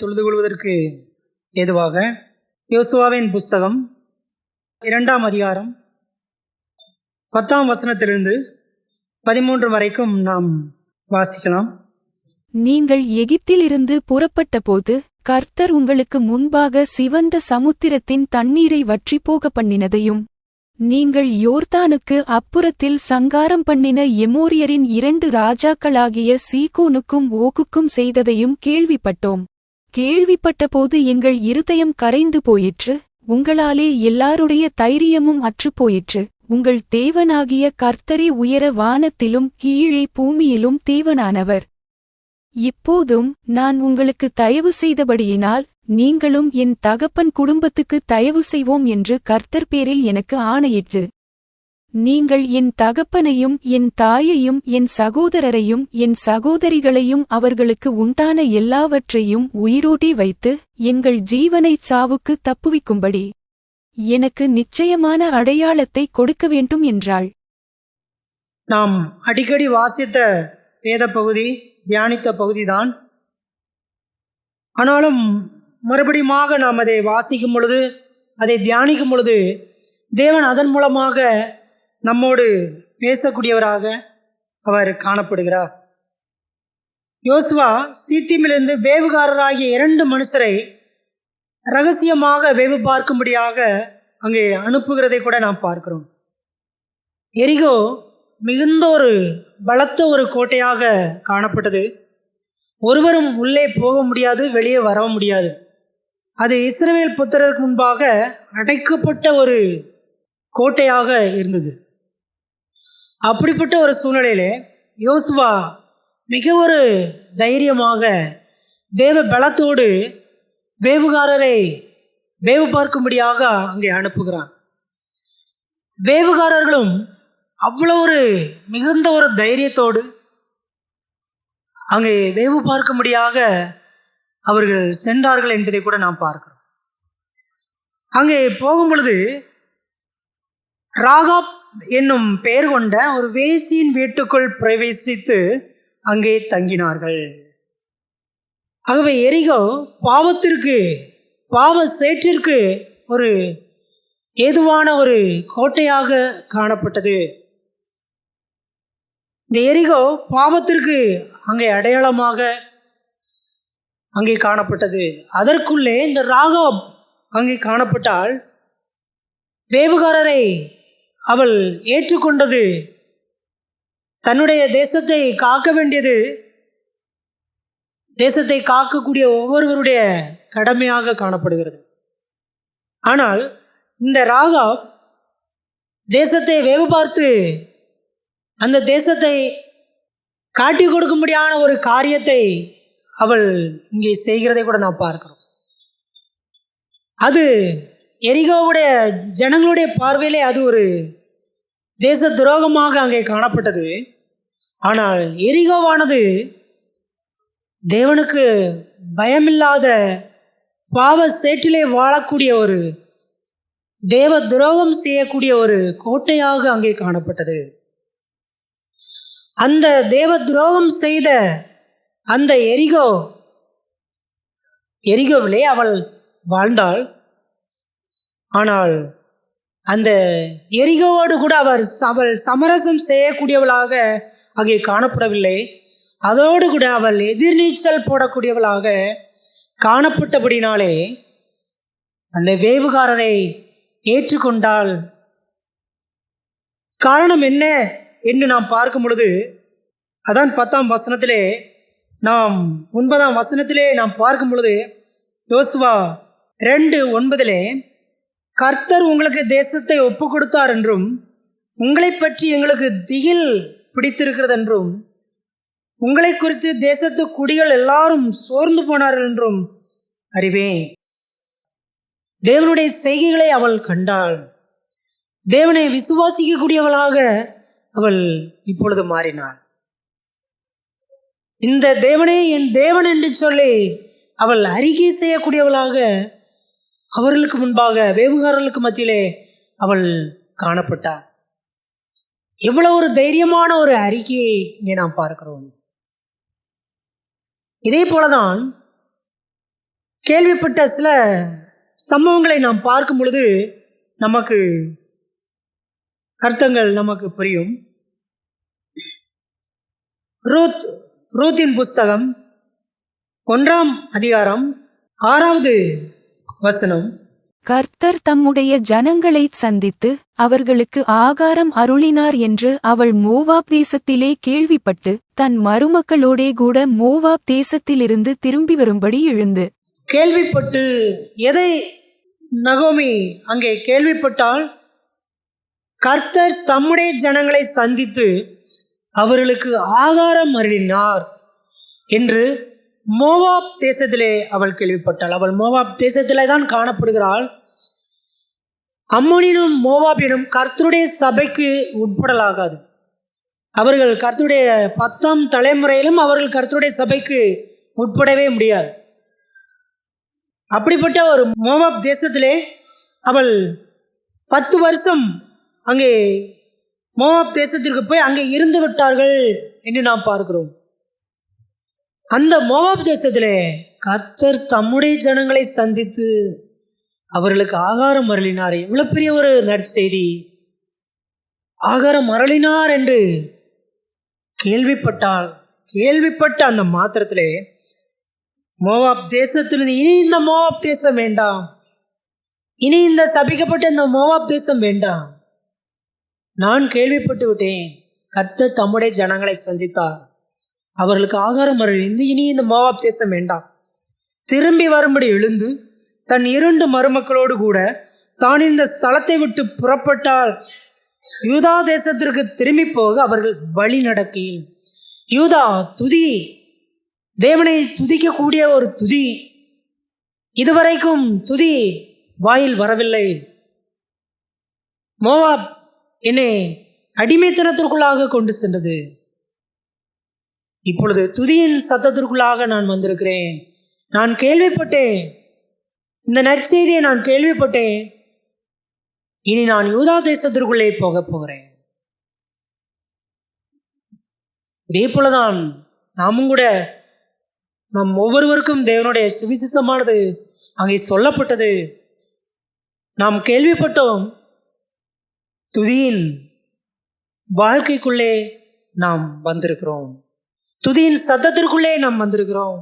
தொழுது கொள்வதற்கு ஏதுவாக யோசுவாவின் புஸ்தகம் 2ஆம் அதிகாரம் 10ஆம் வசனத்திலிருந்து 13 வரைக்கும் நாம் வாசிக்கலாம். நீங்கள் எகிப்திலிருந்து புறப்பட்டபோது கர்த்தர் உங்களுக்கு முன்பாக சிவந்த சமுத்திரத்தின் தண்ணீரை வற்றிப்போக பண்ணினதையும், நீங்கள் யோர்தானுக்கு அப்புறத்தில் சங்காரம் பண்ணின எமோரியரின் 2 ராஜாக்களாகிய சீகோனுக்கும் ஓகுக்கும் செய்ததையும் கேள்விப்பட்டோம். கேள்விப்பட்டபோது எங்கள் இருதயம் கரைந்து போயிற்று, உங்களாலே எல்லாருடைய தைரியமும் அற்றுப்போயிற்று. உங்கள் தேவனாகிய கர்த்தரே உயர வானத்திலும் கீழே பூமியிலும் தேவனானவர். இப்போதும் நான் உங்களுக்கு தயவு செய்தபடியினால் நீங்களும் என் தகப்பன் குடும்பத்துக்கு தயவு செய்வோம் என்று கர்த்தர் பேரில் எனக்கு ஆணையிட்டு, நீங்கள் என் தகப்பனையும் என் தாயையும் என் சகோதரரையும் என் சகோதரிகளையும் அவர்களுக்கு உண்டான எல்லாவற்றையும் உயிரோட்டி வைத்து எங்கள் ஜீவனைச் சாவுக்கு தப்புவிக்கும்படி எனக்கு நிச்சயமான அடையாளத்தை கொடுக்க வேண்டும் என்றாள். நாம் அடிக்கடி வாசித்த வேத பகுதி, தியானித்த பகுதிதான். ஆனாலும் மறுபடியுமாக நாம் அதை வாசிக்கும் பொழுது, அதை தியானிக்கும் பொழுது தேவன் அதன் மூலமாக நம்மோடு பேசக்கூடியவராக அவர் காணப்படுகிறார். யோசுவா சீத்திமிலிருந்து வேவுகாரராகிய 2 மனுஷரை ரகசியமாக வேவு பார்க்கும்படியாக அங்கே அனுப்புகிறதை கூட நாம் பார்க்கிறோம். எரிகோ மிகுந்த ஒரு பலத்த ஒரு கோட்டையாக காணப்பட்டது. ஒருவரும் உள்ளே போக முடியாது, வெளியே வரவும் முடியாது. அது இஸ்ரவேல் புத்திரருக்கு முன்பாக அடைக்கப்பட்ட ஒரு கோட்டையாக இருந்தது. அப்படிப்பட்ட ஒரு சூழ்நிலையிலே யோசுவா மிக ஒரு தைரியமாக தேவ பலத்தோடு வேவுகாரரை வேவு பார்க்கும்படியாக அங்கே அனுப்புகிறான். வேவுகாரர்களும் அவ்வளோ ஒரு மிகுந்த ஒரு தைரியத்தோடு அங்கே வேவு பார்க்கும்படியாக அவர்கள் சென்றார்கள் என்பதை கூட நாம் பார்க்கிறோம். அங்கே போகும் பொழுது ராகாப் என்னும் பெயர் கொண்ட ஒரு வேசியின் வீட்டுக்குள் பிரவேசித்து அங்கே தங்கினார்கள். ஆகவே எரிகோ பாவ சேற்றிற்கு ஒரு ஏதுவான ஒரு கோட்டையாக காணப்பட்டது. இந்த எரிகோ பாவத்திற்கு அங்கே அடையாளமாக அங்கே காணப்பட்டது. அதற்குள்ளே இந்த ராகாப் அங்கே காணப்பட்டால் வேவுகாரரை அவள் ஏற்றுக்கொண்டது தன்னுடைய தேசத்தை காக்க வேண்டியது, தேசத்தை காக்கக்கூடிய ஒவ்வொருவருடைய கடமையாக காணப்படுகிறது. ஆனால் இந்த ராகாப் தேசத்தை வேவு பார்த்து அந்த தேசத்தை காட்டி கொடுக்கும்படியான ஒரு காரியத்தை அவள் இங்கே செய்கிறதை கூட நாம் பார்க்கிறோம். அது எரிகோவுடைய ஜனங்களுடைய பார்வையிலே அது ஒரு தேச துரோகமாக அங்கே காணப்பட்டது. ஆனால் எரிகோவானது தேவனுக்கு பயமில்லாத பாவ சேற்றிலே வாழக்கூடிய ஒரு தேவ துரோகம் செய்யக்கூடிய ஒரு கோட்டையாக அங்கே காணப்பட்டது. அந்த தேவ துரோகம் செய்த அந்த எரிகோவிலே அவள் வாழ்ந்தாள். ஆனால் அந்த எரிகோவோடு கூட அவள் சமரசம் செய்யக்கூடியவளாக அங்கே காணப்படவில்லை. அதோடு கூட அவள் எதிர்நீச்சல் போடக்கூடியவளாக காணப்பட்டபடினாலே அந்த வேவுகாரரை ஏற்றுக்கொண்டாள். காரணம் என்ன என்று நாம் பார்க்கும் பொழுது, அதான் 10ஆம் வசனத்திலே நாம் 9ஆம் வசனத்திலே நாம் பார்க்கும் பொழுது யோசுவா 2:9 கர்த்தர் உங்களுக்கு தேசத்தை ஒப்பு கொடுத்தார் என்றும், உங்களை பற்றி எங்களுக்கு திகில் பிடித்திருக்கிறது என்றும், உங்களை குறித்து தேசத்து குடிகள் எல்லாரும் சோர்ந்து போனார்கள் என்றும் அறிவேன். தேவனுடைய செய்கைகளை அவள் கண்டாள். தேவனை விசுவாசிக்கக்கூடியவளாக அவள் இப்பொழுது மாறினாள். இந்த தேவனே என் தேவன் என்று சொல்லி அவள் அறிக்கை செய்யக்கூடியவளாக அவர்களுக்கு முன்பாக வேவுகாரர்களுக்கு மத்தியிலே அவள் காணப்பட்டாள். எவ்வளவு ஒரு தைரியமான ஒரு அறிக்கையை இங்கே நாம் பார்க்கிறோம். இதே போலதான் கேள்விப்பட்ட சில சம்பவங்களை நாம் பார்க்கும் பொழுது நமக்கு அர்த்தங்கள் நமக்கு புரியும். ரூத்தின் புஸ்தகம் 1ஆம் அதிகாரம் 6வது வசனம். கர்த்தர் தம்முடைய ஜனங்களைச் சந்தித்து அவர்களுக்கு ஆகாரம் அருளினார் என்று அவள் மோவாப் தேசத்திலே கேள்விப்பட்டு தன் மருமக்களோடே கூட மோவாப் தேசத்திலிருந்து திரும்பி வரும்படி எழுந்து. கேள்விப்பட்டு எதை நகோமி அங்கே கேள்விப்பட்டால், கர்த்தர் தம்முடைய ஜனங்களை சந்தித்து அவர்களுக்கு ஆகாரம் அருளினார் என்று மோவாப் தேசத்திலே அவள் கேள்விப்பட்டாள். அவள் மோவாப் தேசத்திலே தான் காணப்படுகிறாள். அம்மோனியனும் மோவாபியனும் கர்த்தருடைய சபைக்கு உட்படலாகாது. அவர்கள் கர்த்தருடைய 10ஆம் தலைமுறையிலும் அவர்கள் கர்த்தருடைய சபைக்கு உட்படவே முடியாது. அப்படிப்பட்ட ஒரு மோவாப் தேசத்திலே அவள் 10 வருஷம் அங்கே மோவாப் தேசத்திற்கு போய் அங்கே இருந்து விட்டார்கள் என்று நாம் பார்க்கிறோம். அந்த மோவாப் தேசத்திலே கர்த்தர் தம்முடைய ஜனங்களை சந்தித்து அவர்களுக்கு ஆகாரம் அருளினார். எவ்வளவு பெரிய ஒரு நற்செய்தி! ஆகாரம் அருளினார் என்று கேள்விப்பட்ட அந்த மாத்திரத்திலே மோவாப் தேசத்திலிருந்து இனி இந்த மோவாப் தேசம் வேண்டாம், இனி இந்த சபிக்கப்பட்ட இந்த மோவாப் தேசம் வேண்டாம், நான் கேள்விப்பட்டு விட்டேன், கர்த்தர் தம்முடைய ஜனங்களை சந்தித்தார், அவர்களுக்கு ஆகாரம் அருளிந்து இனி இந்த மோவாப் தேசம் வேண்டாம், திரும்பி வரும்படி எழுந்து தன் 2 மருமக்களோடு கூட தான் இந்த ஸ்தலத்தை விட்டு புறப்பட்டால் யூதா தேசத்திற்கு திரும்பி போக அவர்கள் வழி நடக்கையில். யூதா துதி, தேவனை துதிக்கக்கூடிய ஒரு துதி, இதுவரைக்கும் துதி வாயில் வரவில்லை. மோவாப் என்னை அடிமைத்தனத்திற்குள்ளாக கொண்டு சென்றது, இப்பொழுது துதியின் சத்தத்திற்குள்ளாக நான் வந்திருக்கிறேன். நான் கேள்விப்பட்டேன், இந்த நற்செய்தியை நான் கேள்விப்பட்டேன், இனி நான் யூதா தேசத்திற்குள்ளே போகிறேன். இதே போலதான் நாமும் கூட நம் ஒவ்வொருவருக்கும் தேவனுடைய சுவிசேஷமானது அங்கே சொல்லப்பட்டது, நாம் கேள்விப்பட்டோம். துதியின் வாழ்க்கைக்குள்ளே நாம் வந்திருக்கிறோம், துதியின் சத்தத்திற்குள்ளே நாம் வந்திருக்கிறோம்.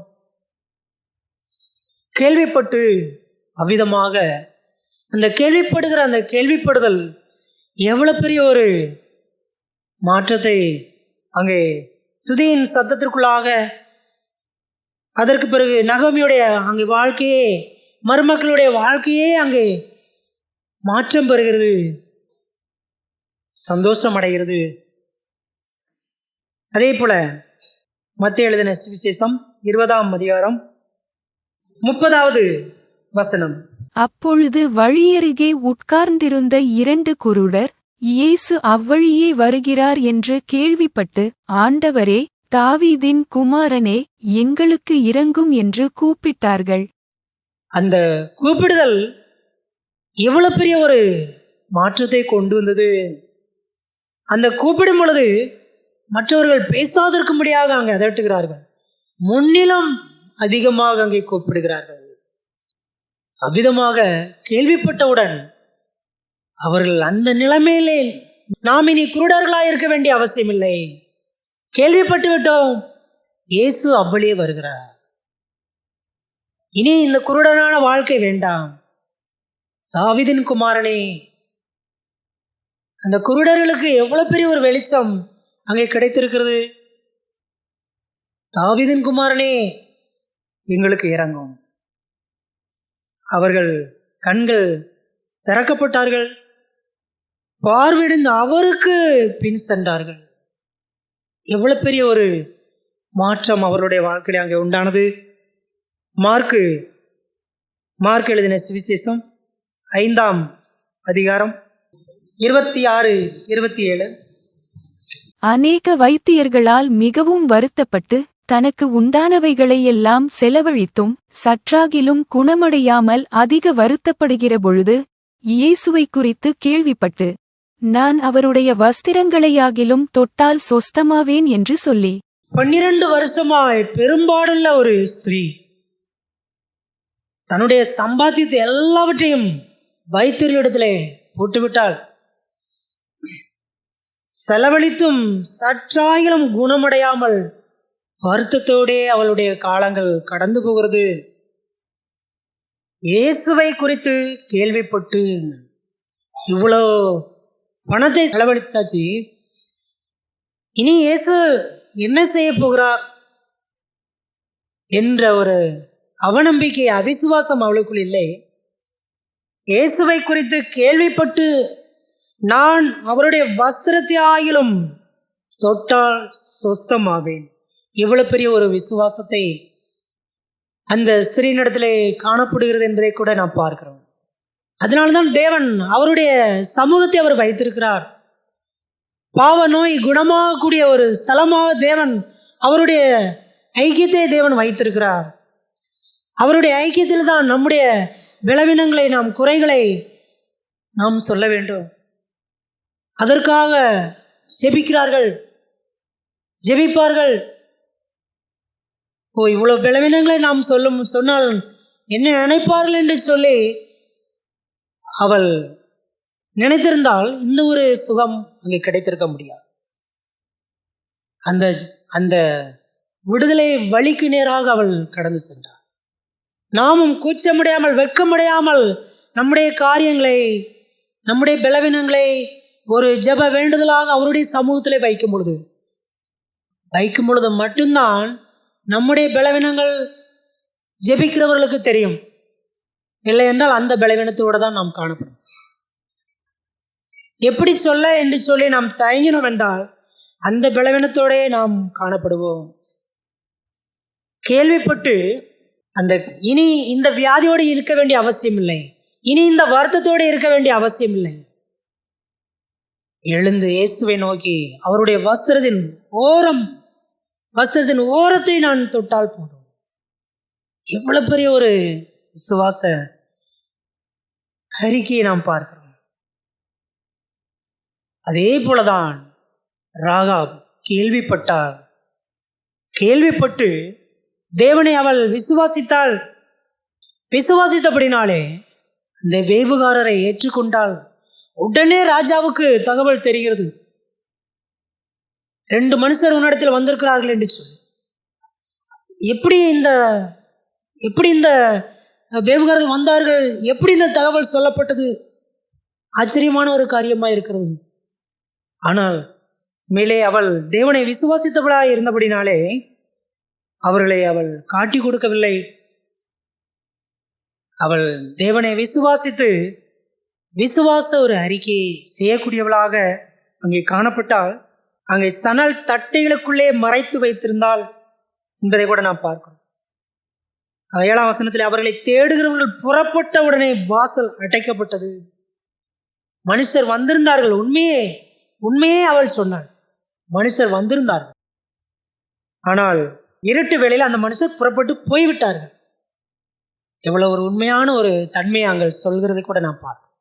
கேள்விப்பட்டு அவ்விதமாக அந்த கேள்விப்படுதல் எவ்வளவு பெரிய ஒரு மாற்றத்தை அங்கே துதியின் சத்தத்திற்குள்ளாக, அதற்கு பிறகு நகோமியுடைய அங்கே வாழ்க்கையே, மருமக்களுடைய வாழ்க்கையே அங்கே மாற்றம் பெறுகிறது, சந்தோஷம் அடைகிறது. அதே போல மத்தேயு எழுதின சுவிசேஷம் 20ஆம் அதிகாரம் 30வது வசனம். அப்பொழுது வழியருகே உட்கார்ந்திருந்த 2 குருடர் இயேசு அவ்வழியே வருகிறார் என்று கேள்விப்பட்டு, ஆண்டவரே, தாவீதின் குமாரனே, எங்களுக்கு இரங்கும் என்று கூப்பிட்டார்கள். அந்த கூப்பிடுதல் எவ்வளவு பெரிய ஒரு மாற்றத்தை கொண்டு வந்தது! அந்த கூப்பிடும் பொழுது மற்றவர்கள் பேசாதிருக்கும்படியாக அங்கே அதட்டுகிறார்கள், முன்னிலும் அதிகமாக அங்கே கூப்பிடுகிறார்கள். அவ்விதமாக கேள்விப்பட்டவுடன் அவர்கள் அந்த நிலைமையிலே நாம் இனி குருடர்களாக இருக்க வேண்டிய அவசியம் இல்லை. கேள்விப்பட்டு விட்டோம், இயேசு அவ்வழியே வருகிறார், இனி இந்த குருடனான வாழ்க்கை வேண்டாம். தாவீதின் குமாரனே, அந்த குருடர்களுக்கு எவ்வளவு பெரிய ஒரு வெளிச்சம் அங்கே கிடைத்திருக்கிறது. தாவீதின் குமாரனே, எங்களுக்கு இரங்கும். அவர்கள் கண்கள் திறக்கப்பட்டார்கள், பார்வையிடுந்து அவருக்கு பின் சென்றார்கள். எவ்வளவு பெரிய ஒரு மாற்றம் அவருடைய வாழ்க்கையில் அங்கே உண்டானது. மார்க் எழுதின சுவிசேஷம் 5ஆம் அதிகாரம் 26-27. அநேக வைத்தியர்களால் மிகவும் வருத்தப்பட்டு தனக்கு உண்டானவைகளையெல்லாம் செலவழித்தும் சற்றாகிலும் குணமடையாமல் அதிக வருத்தப்படுகிற பொழுது இயேசுவை குறித்து கேள்விப்பட்டு, நான் அவருடைய வஸ்திரங்களையாகிலும் தொட்டால் சொஸ்தமாவேன் என்று சொல்லி 12 வருஷமாய் பெரும்பாடுள்ள ஒரு ஸ்திரீ, தன்னுடைய சம்பாத்தியத்தை எல்லாவற்றையும் வைத்தியர்களிடத்திலே போட்டுவிட்டாள். செலவழித்தும் சற்றாயிலும் குணமடையாமல் வருத்தத்தோடே அவளுடைய காலங்கள் கடந்து போகிறது. இயேசுவை குறித்து கேள்விப்பட்டு இவ்வளோ பணத்தை செலவழித்தாச்சு, இனி இயேசு என்ன செய்ய போகிறார் என்ற ஒரு அவநம்பிக்கை, அவிசுவாசம் அவளுக்குள் இல்லை. இயேசுவை குறித்து கேள்விப்பட்டு நான் அவருடைய வஸ்திரத்தை ஆகிலும் தொட்டால் சொஸ்தமாவேன், இவ்வளவு பெரிய ஒரு விசுவாசத்தை அந்த ஸ்திரீனிடத்திலே காணப்படுகிறது என்பதை கூட நாம் பார்க்கிறோம். அதனால்தான் தேவன் அவருடைய சமூகத்தை அவர் வைத்திருக்கிறார். பாவ நோய் குணமாகக்கூடிய ஒரு ஸ்தலமாக தேவன் அவருடைய ஐக்கியத்தை தேவன் வைத்திருக்கிறார். அவருடைய ஐக்கியத்தில் தான் நம்முடைய பலவீனங்களை, நாம் குறைகளை நாம் சொல்ல வேண்டும். அதற்காக ஜெபிக்கிறார்கள், ஜெபிப்பார்கள். இவ்வளவு பலவீனங்களை நாம் சொன்னால் என்ன நினைப்பார்கள் என்று சொல்லி அவள் நினைத்திருந்தால் இந்த ஒரு சுகம் அங்கே கிடைத்திருக்க முடியாது. அந்த அந்த விடுதலை வழிக்கு நேராக அவள் கடந்து சென்றாள். நாமும் கூச்சமுடையாமல், வெட்கமுடையாமல் நம்முடைய காரியங்களை, நம்முடைய பலவீனங்களை ஒரு ஜெப வேண்டுதலாக அவருடைய சமூகத்திலே வைக்கும் பொழுது மட்டும்தான் நம்முடைய பலவீனங்கள் ஜெபிக்கிறவர்களுக்கு தெரியும். இல்லை என்றால் அந்த பலவீனத்தோடு தான் நாம் காணப்படும். எப்படி சொல்ல என்று சொல்லி நாம் தயங்கினோம் என்றால் அந்த பலவீனத்தோடே நாம் காணப்படுவோம். கேள்விப்பட்டு இனி இந்த வியாதியோடு இருக்க வேண்டிய அவசியம் இல்லை, இனி இந்த வருத்தத்தோடு இருக்க வேண்டிய அவசியம் இல்லை. எழுந்து இயேசுவை நோக்கி அவருடைய வஸ்திரத்தின் ஓரத்தை நான் தொட்டால் போதும். எவ்வளவு பெரிய ஒரு விசுவாச அறிக்கையை நாம் பார்க்கிறோம். அதே போலதான் ராகாப் கேள்விப்பட்டு தேவனை அவள் விசுவாசித்தபடினாலே அந்த வேவுகாரரை ஏற்றுக்கொண்டாள். உடனே ராஜாவுக்கு தகவல் தெரிகிறது, 2 மனுஷர் உன்னிடத்தில் வந்திருக்கிறார்கள் என்று சொல்லி. எப்படி இந்த வேவுகாரர்கள் வந்தார்கள், எப்படி இந்த தகவல் சொல்லப்பட்டது? ஆச்சரியமான ஒரு காரியமாக இருக்கிறது. ஆனால் மேலே அவள் தேவனை விசுவாசித்தவளாய் இருந்தபடினாலே அவர்களை அவள் காட்டி கொடுக்கவில்லை. அவள் தேவனை விசுவாச ஒரு அறிக்கையை செய்யக்கூடியவளாக அங்கே காணப்பட்டால், அங்கே சணல் தட்டைகளுக்குள்ளே மறைத்து வைத்திருந்தாள் என்பதை கூட நாம் பார்க்கிறோம். 7ஆம் வசனத்தில் அவர்களை தேடுகிறவர்கள் புறப்பட்ட உடனே வாசல் அடைக்கப்பட்டது. மனுஷர் வந்திருந்தார்கள், உண்மையே அவள் சொன்னாள். மனுஷர் வந்திருந்தார்கள், ஆனால் இருட்டு வேளையில் அந்த மனுஷர் புறப்பட்டு போய்விட்டார்கள். எவ்வளவு ஒரு உண்மையான ஒரு தன்மையை அங்கே சொல்கிறதை கூட நான் பார்க்கிறேன்.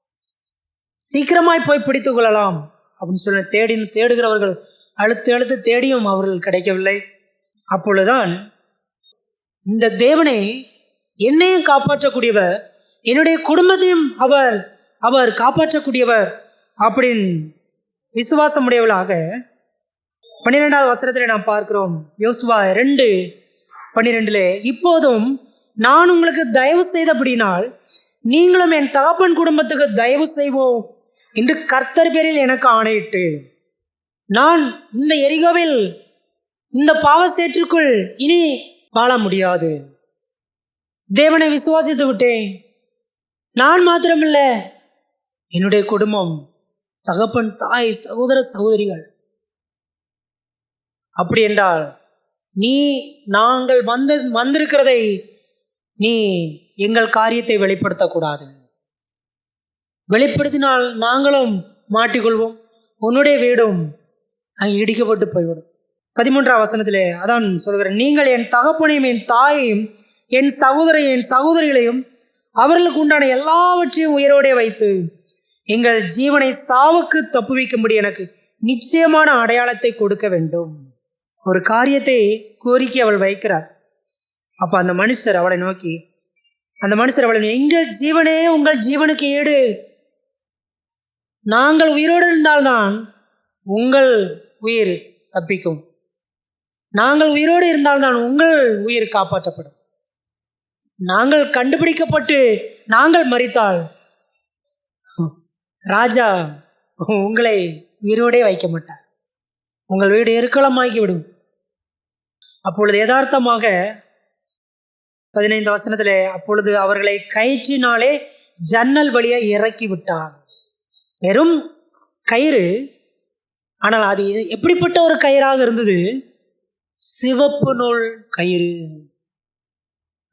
சீக்கிரமாய் போய் பிடித்து கொள்ளலாம் அப்படின்னு சொல்லி தேடுகிறவர்கள் அழுத்து தேடியும் அவர்கள் கிடைக்கவில்லை. அப்பொழுதுதான் இந்த தேவனை என்னையும் காப்பாற்றக்கூடியவர், என்னுடைய குடும்பத்தையும் அவர் காப்பாற்றக்கூடியவர் அப்படின்னு விசுவாசமுடையவளாக 12வது வசனத்தில் நாம் பார்க்கிறோம். யோசுவா 2:12 இப்போதும் நான் உங்களுக்கு தயவு செய்தபடினால் நீங்களும் என் தகப்பன் குடும்பத்துக்கு தயவு செய்வோம் என்று கர்த்தர் பேரில் எனக்கு ஆணையிட்டு, நான் இந்த எரிகோவில் இந்த பாவசேற்றுக்குள் இனி வாழ முடியாது. தேவனை விசுவாசித்து விட்டேன். நான் மாத்திரமில்ல, என்னுடைய குடும்பம், தகப்பன், தாய், சகோதர சகோதரிகள். அப்படி என்றால் நாங்கள் வந்திருக்கிறதை நீ எங்கள் காரியத்தை வெளிப்படுத்தக்கூடாது. வெளிப்படுத்தினால் நாங்களும் மாட்டிக்கொள்வோம், உன்னுடைய வீடும் அங்கே இடிக்கப்பட்டு போய்விடும். 13ஆம் வசனத்திலே அதான் சொல்கிறேன், நீங்கள் என் தகப்பனையும் என் தாயையும் என் சகோதரிகளையும் அவர்களுக்கு உண்டான எல்லாவற்றையும் உயிரோடே வைத்து எங்கள் ஜீவனை சாவுக்கு தப்புவிக்கும்படி எனக்கு நிச்சயமான அடையாளத்தை கொடுக்க வேண்டும். ஒரு காரியத்தை கோரிக்கை அவள் வைக்கிறார். அப்போ அந்த மனுஷர் அவளை நோக்கி அந்த மனுஷர் அவளை, எங்கள் ஜீவனே உங்கள் ஜீவனுக்கு ஈடு, நாங்கள் உயிரோடு இருந்தால்தான் உங்கள் உயிர் தப்பிக்கும், நாங்கள் உயிரோடு இருந்தால்தான் உங்கள் உயிர் காப்பாற்றப்படும், நாங்கள் கண்டுபிடிக்கப்பட்டு நாங்கள் மரித்தால் ராஜா உங்களை உயிரோடே வைக்க மாட்டார், உங்கள் வீடு எருக்களமாக்கிவிடும். அப்பொழுது யதார்த்தமாக 15 வசனத்திலே, அப்பொழுது அவர்களை கயிற்றினாலே ஜன்னல் வழியை இறக்கி விட்டான். வெறும் கயிறு, ஆனால் அது எப்படிப்பட்ட ஒரு கயிறாக இருந்தது? சிவப்பு நூல் கயிறு.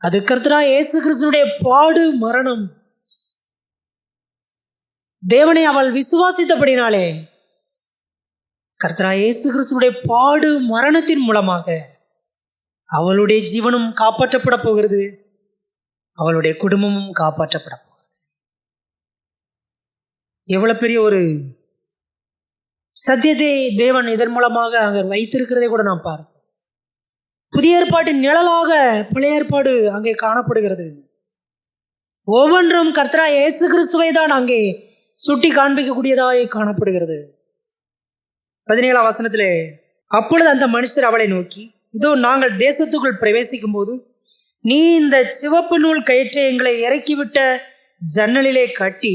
அது கர்த்தராகிய இயேசு கிறிஸ்துவினுடைய பாடு மரணம். தேவனை அவள் விசுவாசித்தபடினாலே கர்த்தராகிய இயேசு கிறிஸ்துவினுடைய பாடு மரணத்தின் மூலமாக அவளுடைய ஜீவனும் காப்பாற்றப்பட போகிறது, அவளுடைய குடும்பமும் காப்பாற்றப்பட போகிறது. எவ்வளவு பெரிய ஒரு சத்தியத்தை தேவன் இதன் மூலமாக அங்கே வைத்திருக்கிறதை கூட நாம் பார்ப்போம். புதிய ஏற்பாட்டின் நிழலாக பழைய ஏற்பாடு அங்கே காணப்படுகிறது. ஒவ்வொன்றும் கர்த்தராகிய இயேசு கிறிஸ்துவை தான் அங்கே சுட்டி காண்பிக்கக்கூடியதாக காணப்படுகிறது. 17 வசனத்திலே, அப்பொழுது அந்த மனுஷர் அவளை நோக்கி, இதோ நாங்கள் தேசத்துக்குள் பிரவேசிக்கும் போது நீ இந்த சிவப்பு நூல் கயிற்றை எங்களை இறக்கிவிட்ட ஜன்னலிலே கட்டி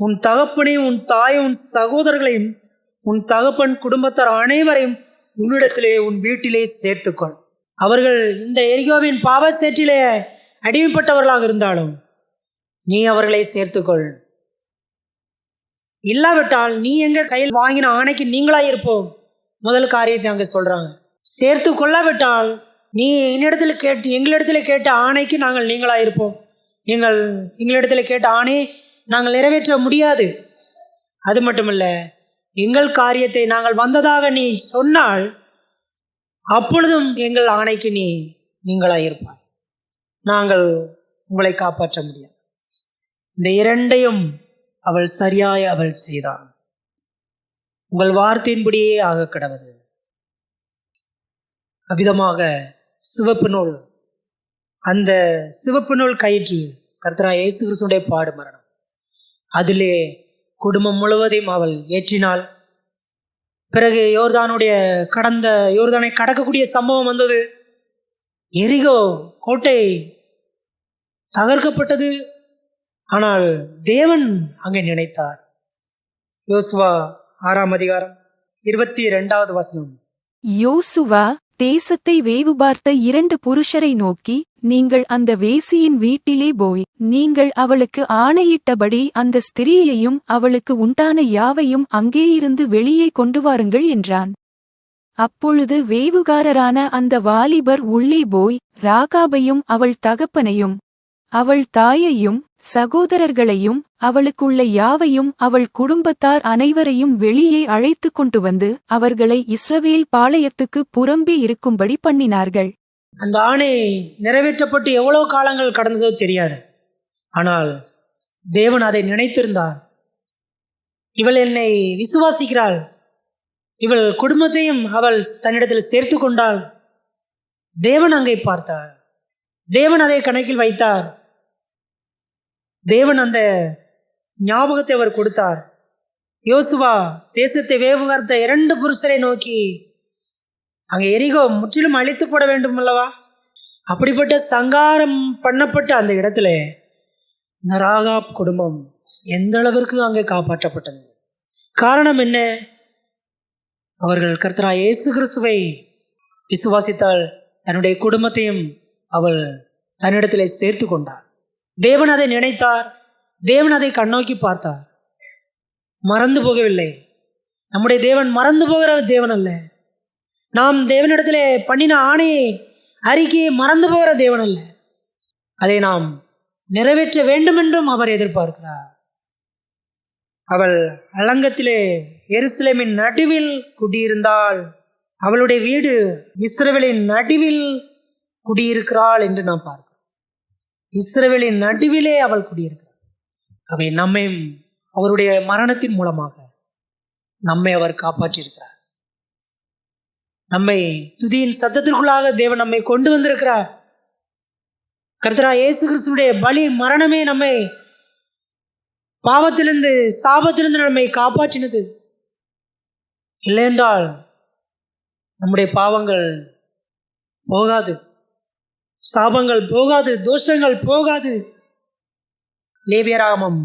உன் தகப்பனையும் உன் தாயும் உன் சகோதரர்களையும் உன் தகப்பன் குடும்பத்தார் அனைவரையும் உன்னிடத்திலே உன் வீட்டிலே சேர்த்துக்கொள். அவர்கள் இந்த எரிகோவின் பாவ சேற்றிலே அடிமைப்பட்டவர்களாக இருந்தாலும் நீ அவர்களை சேர்த்துக்கொள். இல்லாவிட்டால் நீ எங்கள் கையில் வாங்கின ஆணைக்கு நீங்களாயிருப்போம். முதல் காரியத்தை அங்கே சொல்றாங்க. சேர்த்து கொள்ளாவிட்டால் நீ எங்களிடத்தில் கேட்ட ஆணைக்கு நாங்கள் நீங்களாயிருப்போம். எங்களிடத்தில் கேட்ட ஆணை நாங்கள் நிறைவேற்ற முடியாது. அது மட்டுமல்ல, எங்கள் காரியத்தை நாங்கள் வந்ததாக நீ சொன்னால் அப்பொழுதும் எங்கள் ஆணைக்கு நீங்களாயிருப்பாய். நாங்கள் உங்களை காப்பாற்ற முடியாது. இந்த இரண்டையும் அவள் சரியாய் அவள் செய்தாள். உங்கள் வார்த்தையின்படியே ஆக கடவது. அவ்விதமாக சிவப்பு நூல், அந்த சிவப்பு நூல் கயிற்று கர்த்தராகிய இயேசு கிறிஸ்துவினுடைய பாடு மரணம், அதிலே குடும்பம் முழுவதையும் அவள் ஏற்றினாள். பிறகு யோர்தானை கடக்கக்கூடிய சம்பவம் வந்தது. எரிகோ கோட்டை தகர்க்கப்பட்டது. ஆனால் தேவன் அங்கே நினைத்தார். யோசுவா 6 அதிகாரம் 22 வசனம். யோசுவா தேசத்தை வேவு பார்த்த 2 புருஷரை நோக்கி, நீங்கள் அந்த வேசியின் வீட்டிலே போய் நீங்கள் அவளுக்கு ஆணையிட்டபடி அந்த ஸ்திரீயையும் அவளுக்கு உண்டான யாவையும் அங்கேயிருந்து வெளியே கொண்டு வாருங்கள் என்றான். அப்பொழுது வேவுகாரரான அந்த வாலிபர் உள்ளே போய் ராகாபையும் அவள் தகப்பனையும் அவள் தாயையும் சகோதரர்களையும் அவளுக்குள்ள யாவையும் அவள் குடும்பத்தார் அனைவரையும் வெளியே அழைத்து கொண்டு வந்து அவர்களை இஸ்ரவேல் பாளையத்துக்கு புறம்பே இருக்கும்படி பண்ணினார்கள். அந்த ஆணை நிறைவேற்றப்பட்டு எவ்வளவு காலங்கள் கடந்ததோ தெரியாது. ஆனால் தேவன் அதை நினைத்திருந்தார். இவள் என்னை விசுவாசிக்கிறாள், இவள் குடும்பத்தையும் அவள் தன்னிடத்தில் சேர்த்து கொண்டாள். தேவன் அங்கே பார்த்தார். தேவன் அதை கணக்கில் வைத்தார். தேவன் அந்த ஞாபகத்தை அவர் கொடுத்தார். யோசுவா தேசத்தை வேவு பார்த்த 2 புருஷரை நோக்கி, அங்கே எரிகோ முற்றிலும் அழித்து போட வேண்டும் அல்லவா? அப்படிப்பட்ட சங்காரம் பண்ணப்பட்ட அந்த இடத்துல ராகாப் குடும்பம் எந்த அளவிற்கு அங்கே காப்பாற்றப்பட்டது. காரணம் என்ன? அவர்கள் கர்த்தராகிய இயேசு கிறிஸ்துவை விசுவாசித்தால் தன்னுடைய குடும்பத்தையும் அவள் தன்னிடத்திலே சேர்த்து கொண்டாள். தேவன் அதை நினைத்தார். தேவன் அதை கண்ணோக்கி பார்த்தார். மறந்து போகவில்லை. நம்முடைய தேவன் மறந்து போகிற தேவன் அல்ல. நாம் தேவனிடத்திலே பண்ணின ஆணையை அறிக்கையை மறந்து போகிற தேவன் அல்ல. அதை நாம் நிறைவேற்ற வேண்டும் என்றும் அவர் எதிர்பார்க்கிறார். அவள் அலங்கத்திலே எருசலேமின் நடுவில் குடியிருந்தாள். அவளுடைய வீடு இஸ்ரவேலின் நடுவில் குடியிருக்கிறாள் என்று நாம் பார்க்கிறோம். இஸ்ரவேலின் நடுவிலே அவள் குடியிருக்கிறாள். அவை நம்மையும் அவருடைய மரணத்தின் மூலமாக நம்மை அவர் காப்பாற்றியிருக்கிறார். நம்மை துதியின் சத்தத்திற்குள்ளாக தேவன் நம்மை கொண்டு வந்திருக்கிறார். கர்த்தராகிய இயேசு கிறிஸ்துவுடைய பலி மரணமே நம்மை பாவத்திலிருந்து சாபத்திலிருந்து நம்மை காப்பாற்றினது. இல்லையென்றால் நம்முடைய பாவங்கள் போகாது, சாபங்கள் போகாது, தோஷங்கள் போகாது. லேவியராகமம்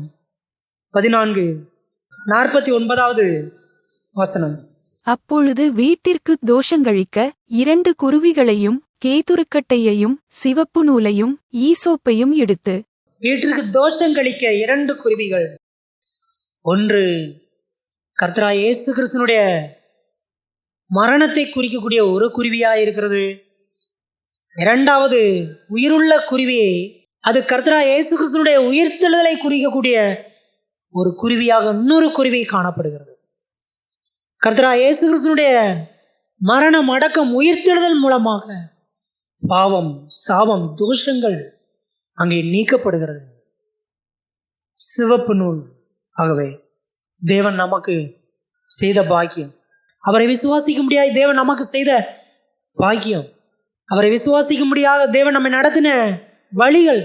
14:49 வசனம். அப்பொழுது வீட்டிற்கு தோஷங்கழிக்க 2 குருவிகளையும் கேதுருக்கட்டையையும் சிவப்பு நூலையும் ஈசோப்பையும் எடுத்து, வீட்டிற்கு தோஷம் கழிக்க 2 குருவிகள். ஒன்று கர்த்தராகிய இயேசு கிறிஸ்துனுடைய மரணத்தை குறிக்கக்கூடிய ஒரு குருவியாக இருக்கிறது. இரண்டாவது உயிருள்ள குருவி, அது கர்த்தராகிய இயேசு கிறிஸ்துனுடைய உயிர்த்தெழுதலை குறிக்கக்கூடிய ஒரு குருவியாக இன்னொரு குருவி காணப்படுகிறது. கர்த்தராகிய இயேசு கிறிஸ்துனுடைய மரணம், அடக்கம், உயிர்த்தெழுதல் மூலமாக பாவம், சாபம், தோஷங்கள் அங்கே நீக்கப்படுகிறது. சிவப்பு நூல். ஆகவே தேவன் நமக்கு செய்த பாக்கியம், அவரை விசுவாசிக்க முடியாத தேவன் நமக்கு செய்த பாக்கியம், அவரை விசுவாசிக்க முடியாத தேவன் நம்மை நடத்தின வழிகள்,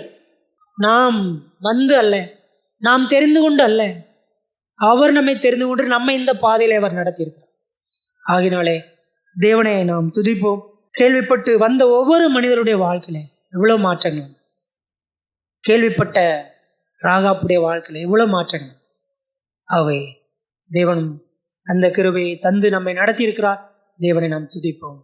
நாம் வந்து அல்ல, நாம் தெரிந்து கொண்டு அல்ல, அவர் நம்மை தெரிந்து கொண்டு நம்மை இந்த பாதையிலே அவர் நடத்தியிருக்கிறார். ஆகினாலே தேவனை நாம் துதிப்போம். கேள்விப்பட்டு வந்த ஒவ்வொரு மனிதருடைய வாழ்க்கையில எவ்வளவு மாற்றங்கள், கேள்விப்பட்ட ராகாப்புடைய வாழ்க்கையில எவ்வளவு மாற்றங்கள். ஆகவே தேவன் அந்த கிருபையை தந்து நம்மை நடத்தியிருக்கிறார். தேவனை நாம் துதிப்போம்.